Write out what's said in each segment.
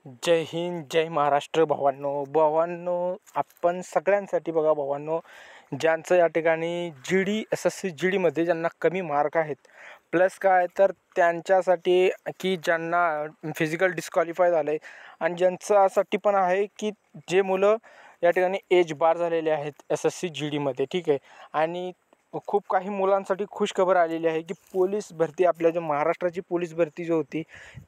जय हिंद, जय महाराष्ट्र. भावांनो, आपण सगळ्यांसाठी बघा भावांनो, ज्यांचं या ठिकाणी SSC जी डीमध्ये ज्यांना कमी मार्क आहेत, प्लस काय तर त्यांच्यासाठी की ज्यांना फिजिकल डिस्क्वालिफाय झालं आहे, आणि ज्यांच्यासाठी पण आहे की जे मुलं या ठिकाणी एज बार झालेले आहेत SSC जी डीमध्ये. ठीक आहे. आणि खूप काही मुलांसाठी खुशखबर आलेली आहे की पोलीस भरती, आपल्या जो महाराष्ट्राची पोलीस भरती जो होती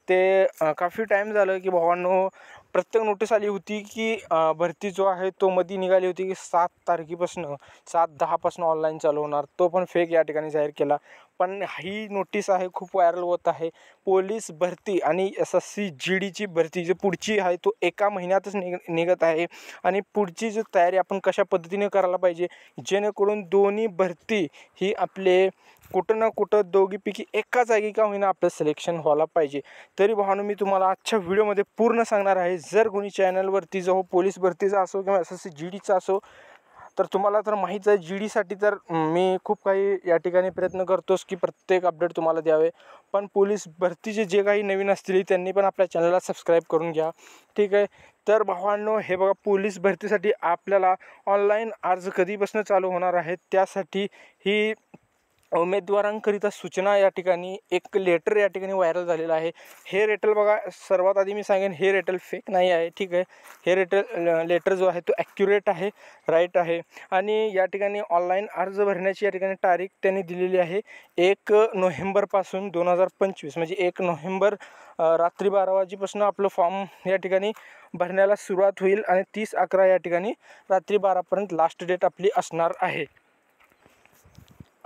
ते काफी टाईम झालं की भावांनो प्रत्येक नोटीस आली होती की भरती जो आहे तो मध्ये निघाली होती की 7 तारखेपासून 7-10 ऑनलाईन चालू होणार. तो पण फेक या ठिकाणी जाहीर केला. पण ही नोटीस आहे खूप व्हायरल होत आहे. पोलीस भरती आणि SSC जी डीची भरती जी पुढची आहे तो एका महिन्यातच निघत आहे. आणि पुढची जी तयारी आपण कशा पद्धतीने करायला पाहिजे जेणेकरून दोन्ही भरती ही आपले कुठं ना कुठं दोघीपैकी एका जागी का होईना आपलं सिलेक्शन व्हायला पाहिजे. तरी भावांनो, मी तुम्हाला आजच्या व्हिडिओमध्ये पूर्ण सांगणार आहे. जर कोणी चॅनलवरती जो पोलीस भरतीचा असो किंवा SSC जी डीचा असो, तर तुम्हाला तर माहीत आहे जी डीसाठी तर मी खूप काही या ठिकाणी प्रयत्न करतोच की प्रत्येक अपडेट तुम्हाला द्यावे. पण पोलीस भरतीचे जे काही नवीन असतील त्यांनी पण आपल्या चॅनलला सबस्क्राईब करून घ्या. ठीक आहे. तर भावांनो, हे बघा, पोलीस भरतीसाठी आपल्याला ऑनलाईन अर्ज कधीपासून चालू होणार आहेत, त्यासाठी ही उमेदवारांकरिता सूचना या ठिकाणी एक लेटर या ठिकाणी व्हायरल झालेलं आहे. हे लेटर बघा, सर्वात आधी मी सांगेन हे लेटर फेक नाही आहे. ठीक आहे. हे लेटर जो आहे तो ॲक्युरेट आहे, राईट आहे. आणि या ठिकाणी ऑनलाईन अर्ज भरण्याची या ठिकाणी तारीख त्यांनी दिलेली आहे 1 नोव्हेंबरपासून 2025, म्हणजे 1 नोव्हेंबर रात्री 12 वाजेपासून आपलं फॉर्म या ठिकाणी भरण्याला सुरुवात होईल आणि 30/11 या ठिकाणी रात्री 12पर्यंत लास्ट डेट आपली असणार आहे.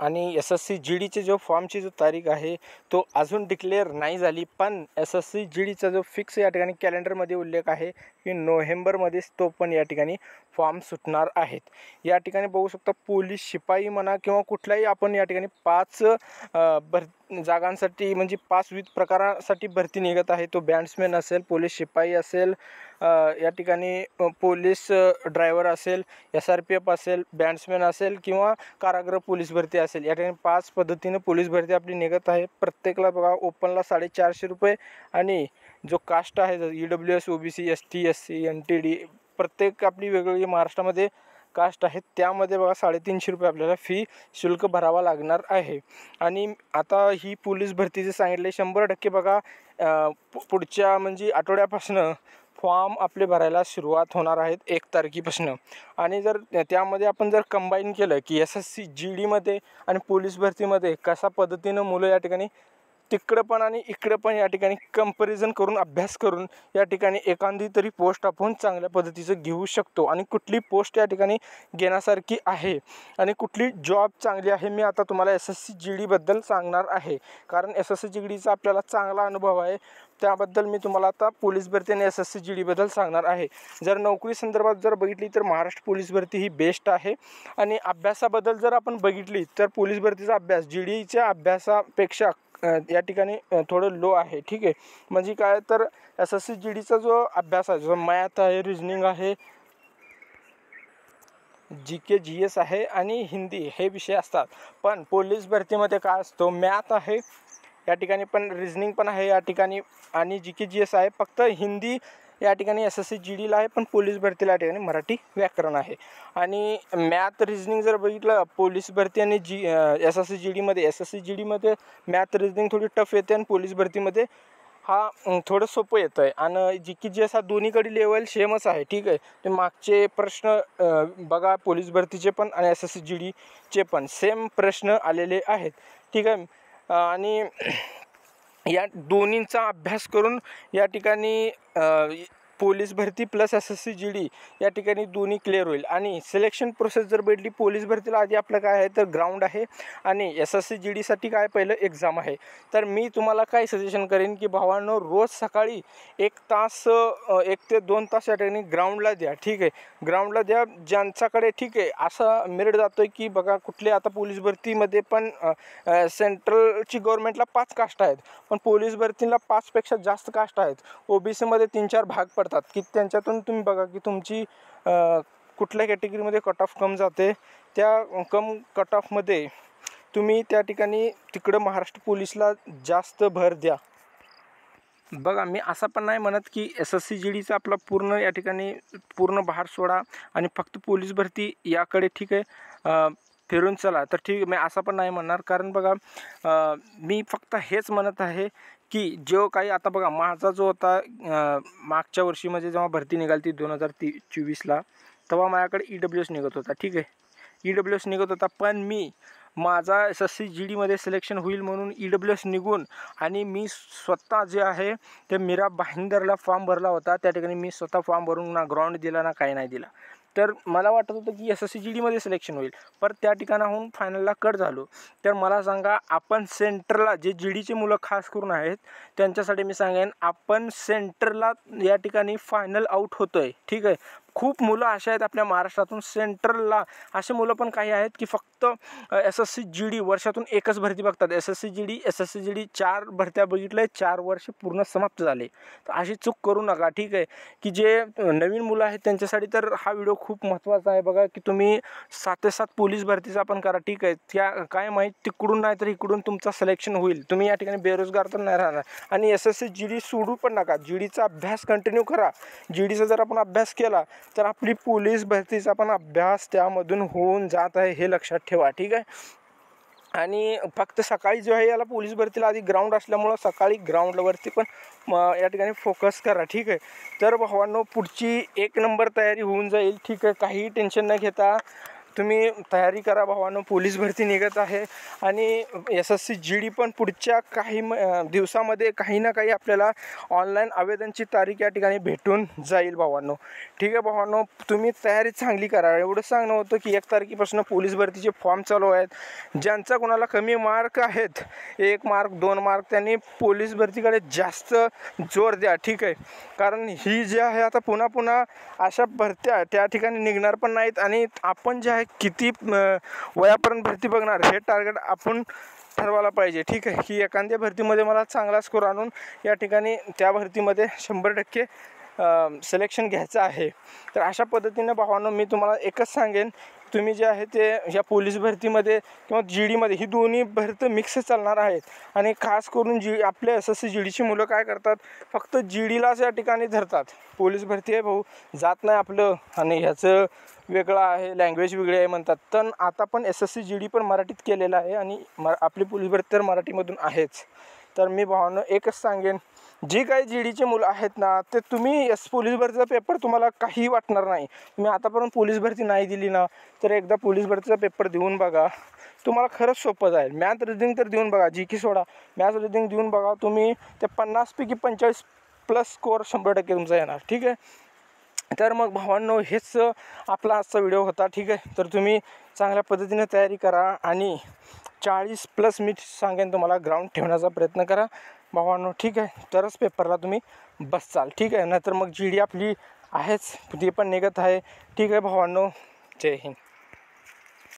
आणि SSC जी डीचे जो फॉर्मची जो तारीख आहे तो अजून डिक्लेअर नाही झाली, पण SSC जी डीचा जो फिक्स या ठिकाणी कॅलेंडरमध्ये उल्लेख आहे की नोव्हेंबरमध्येच तो पण या ठिकाणी फॉर्म सुटणार आहेत. या ठिकाणी बघू शकता, पोलीस शिपाई म्हणा किंवा कुठल्याही आपण या ठिकाणी 5 जागांसाठी, म्हणजे 5 विविध प्रकारासाठी भरती निघत आहे. तो बँड्समॅन असेल, पोलीस शिपाई असेल, या ठिकाणी पोलीस ड्रायव्हर असेल, SRPF असेल, बँड्समॅन असेल किंवा कारागृह पोलीस भरती असेल. या ठिकाणी 5 पद्धतीने पोलीस भरती आपली निघत आहे. प्रत्येकाला बघा, ओपनला 450 रुपये, आणि जो कास्ट आहे EWS, OBC, ST, SC, NTD, प्रत्येक आपली वेगवेगळी महाराष्ट्रामध्ये कास्ट आहेत, त्यामध्ये बघा 350 रुपये आपल्याला फी शुल्क भरावा लागणार आहे. आणि आता ही पोलीस भरतीचे सांगितले 100% बघा, पुढच्या म्हणजे आठवड्यापासून फॉर्म आपले भरायला सुरुवात होणार आहेत 1 तारखेपासून. आणि जर त्यामध्ये आपण जर कंबाईन केलं की SSC जी डीमध्ये आणि पोलीस भरतीमध्ये कशा पद्धतीनं मुलं या ठिकाणी तिकडं पण आणि इकडं पण या ठिकाणी कंपॅरिझन करून, अभ्यास करून या ठिकाणी एखादी तरी पोस्ट आपण चांगल्या पद्धतीचं घेऊ शकतो. आणि कुठली पोस्ट या ठिकाणी घेण्यासारखी आहे आणि कुठली जॉब चांगली आहे, मी आता तुम्हाला SSC जी डीबद्दल सांगणार आहे. कारण SSC जी डीचा आपल्याला चांगला अनुभव आहे, त्याबद्दल मी तुम्हाला आता पोलीस भरती आणि SSC जी डीबद्दल सांगणार आहे. जर नोकरी संदर्भात जर बघितली तर महाराष्ट्र पोलीस भरती ही बेस्ट आहे. आणि अभ्यासाबद्दल जर आपण बघितली तर पोलीस भरतीचा अभ्यास जी डीच्या अभ्यासापेक्षा या ठिकाणी थोडं लो आहे. ठीक आहे. म्हणजे काय तर SSC जी डीचा जो अभ्यास आहे, जो मॅथ आहे, रिजनिंग आहे, GK GS आहे आणि हिंदी हे विषय असतात. पण पोलीस भरतीमध्ये काय असतो, मॅथ आहे या ठिकाणी, पण रिजनिंग पण आहे या ठिकाणी, आणि GK GS आहे. फक्त हिंदी या ठिकाणी SSC जी डीला आहे, पण पोलीस भरतीला या ठिकाणी मराठी व्याकरण आहे. आणि मॅथ रिजनिंग जर बघितलं पोलीस भरती आणि SSC जी डीमध्ये मॅथ रिजनिंग थोडी टफ येते आणि पोलीस भरतीमध्ये हा थोडं सोपं येतं आहे. आणि GK GS हा दोन्हीकडे लेवल सेमच आहे. ठीक आहे. ते मागचे प्रश्न बघा, पोलीस भरतीचे पण आणि SSC जी डीचे पण सेम प्रश्न आलेले आहेत. ठीक आहे. आणि या दोन्हींचा अभ्यास करून या ठिकाणी पोलीस भरती प्लस SSC जी डी या ठिकाणी दोन्ही क्लिअर होईल. आणि सिलेक्शन प्रोसेस जर भेटली, पोलीस भरतीला आधी आपलं काय आहे तर ग्राउंड आहे, आणि SSC जी डीसाठी काय पहिलं एक्झाम आहे. तर मी तुम्हाला काय सजेशन करेन की भावांनो, रोज सकाळी 1 तास 1 ते 2 तास या ठिकाणी ग्राउंडला द्या. ठीक आहे. ग्राउंडला द्या ज्यांच्याकडे, ठीक आहे, असा मेरिट जातो आहे की बघा, कुठले आता पोलीस भरतीमध्ये पण सेंट्रलची गव्हर्नमेंटला 5 कास्ट आहेत, पण पोलीस भरतीला 5पेक्षा जास्त कास्ट आहेत. OBCमध्ये 3-4 भाग पडतात की त्यांच्यातून तुम्ही बघा की तुमची कुठल्या कॅटेगरीमध्ये कट ऑफ कम जाते, त्या कट ऑफमध्ये तुम्ही त्या ठिकाणी तिकडं महाराष्ट्र पोलीसला जास्त भर द्या. बघा, मी असं पण नाही म्हणत की SSC GDचा आपला पूर्ण या ठिकाणी पूर्ण बहार सोडा आणि फक्त पोलीस भरती याकडे ठीक आहे फिरून चला, तर ठीक आहे. मी असं पण नाही म्हणणार, कारण बघा मी फक्त हेच म्हणत आहे की जो काही आता बघा माझा जो होता मागच्या वर्षी म्हणजे जेव्हा भरती निघाली ती 2024ला, तेव्हा माझ्याकडे EWS निघत होता. ठीक आहे, EWS निघत होता, पण मी माझा SSC GDमध्ये सिलेक्शन होईल म्हणून EWS निघून आणि मी स्वतः जे आहे ते मीरा भाईंदरला फॉर्म भरला होता. त्या ठिकाणी मी स्वतः फॉर्म भरून ना ग्राउंड दिला ना काही नाही दिला. तर मला वाटत होतं की SSC GDमध्ये सिलेक्शन होईल, पण त्या ठिकाणाहून फायनलला कट झालो. तर मला सांगा, आपण सेंटरला जे GDचे मुलं खास करून आहेत त्यांच्यासाठी मी सांगेन, आपण सेंटरला या ठिकाणी फायनल आउट होतो आहे. ठीक आहे, खूप मुलं असे आहेत आपल्या महाराष्ट्रातून सेंट्रलला, असे मुलं पण काही आहेत की फक्त SSC GD वर्षातून एकच भरती बघतात. SSC GD 4 भरत्या बघितल्या, 4 वर्ष पूर्ण समाप्त झाले. तर अशी चूक करू नका. ठीक आहे, की जे नवीन मुलं आहेत त्यांच्यासाठी तर हा व्हिडिओ खूप महत्त्वाचा आहे. बघा की तुम्ही 7 ते 7 पोलीस भरतीचा पण करा. ठीक आहे, त्या काय माहीत तिकडून नाही तर इकडून तुमचं सिलेक्शन होईल. तुम्ही या ठिकाणी बेरोजगार तर नाही राहणार. आणि SSC GD सोडू पण नका, GDचा अभ्यास कंटिन्यू करा. GDचा जर आपण अभ्यास केला तर आपली पोलीस भरतीचा पण अभ्यास त्यामधून होऊन जात आहे, हे लक्षात ठेवा. ठीक आहे, आणि फक्त सकाळी जो आहे याला पोलीस भरतीला आधी ग्राउंड असल्यामुळं सकाळी ग्राउंडवरती पण या ठिकाणी फोकस करा. ठीक आहे, तर भावांनो पुढची 1 नंबर तयारी होऊन जाईल. ठीक आहे, काही टेन्शन न घेता तुम्ही तयारी करा भावांनो. पोलीस भरती निघत आहे आणि SSC GD पण पुढच्या काही दिवसामध्ये काही ना काही आपल्याला ऑनलाईन आवेदनची तारीख या ठिकाणी भेटून जाईल भावांनो. ठीक आहे भावांनो, तुम्ही तयारी चांगली करा. एवढं सांगणं होतं की 1 तारखेपासून पोलीस भरतीचे फॉर्म चालू आहेत. ज्यांचा कोणाला कमी मार्क आहेत, 1 मार्क 2 मार्क, त्यांनी पोलीस भरतीकडे जास्त जोर द्या. ठीक आहे, कारण ही जी आहे आता पुन्हा पुन्हा अशा भरत्या त्या ठिकाणी निघणार पण नाहीत. आणि आपण जे आहे किती वयापर्यंत भरती बघणार हे टार्गेट आपण ठरवायला पाहिजे. ठीक आहे, की एखाद्या भरतीमध्ये मला चांगला स्कोर आणून या ठिकाणी त्या भरतीमध्ये 100% सिलेक्शन घ्यायचं आहे. तर अशा पद्धतीने भावांनो मी तुम्हाला एकच सांगेन, तुम्ही जे आहे ते ह्या पोलीस भरतीमध्ये किंवा GDमध्ये ही दोन्ही भरती मिक्स चालणार आहेत. आणि खास करून आपल्या SSC GDची मुलं काय करतात, फक्त GDलाच या ठिकाणी धरतात. पोलीस भरती आहे भाऊ, जात नाही आपलं, आणि ह्याचं वेगळं आहे, लँग्वेज वेगळी आहे म्हणतात. तर आता पण SSC GD पण मराठीत केलेलं आहे आणि आपली पोलीस भरती तर मराठीमधून आहेच. तर मी भावांनो एकच सांगेन, जी काही GDचे मुलं आहेत ना, ते तुम्ही पोलीस भरतीचा पेपर तुम्हाला काही वाटणार नाही. तुम्ही आतापर्यंत पोलीस भरती नाही दिली ना, तर एकदा पोलीस भरतीचा पेपर देऊन बघा, तुम्हाला खरंच सोपं जाईल. मॅथ रिझनिंग तर देऊन बघा, GK सोडा, मॅथ रिझनिंग देऊन बघा, तुम्ही ते 50 पैकी 45 प्लस स्कोअर 100% तुमचा येणार. ठीक आहे, तर मग भावांनो हेच आपला आजचा व्हिडिओ होता. ठीक आहे, तर तुम्ही चांगल्या पद्धतीने तयारी करा आणि 40+ मी सांगेन तुम्हाला ग्राउंड ठेवण्याचा प्रयत्न करा भावांनो. ठीक आहे, तरच पेपरला तुम्ही बसचाल. ठीक आहे, नाहीतर मग GD आपली आहेच, ती पण निघत आहे. ठीक आहे भावांनो, जय हिंद.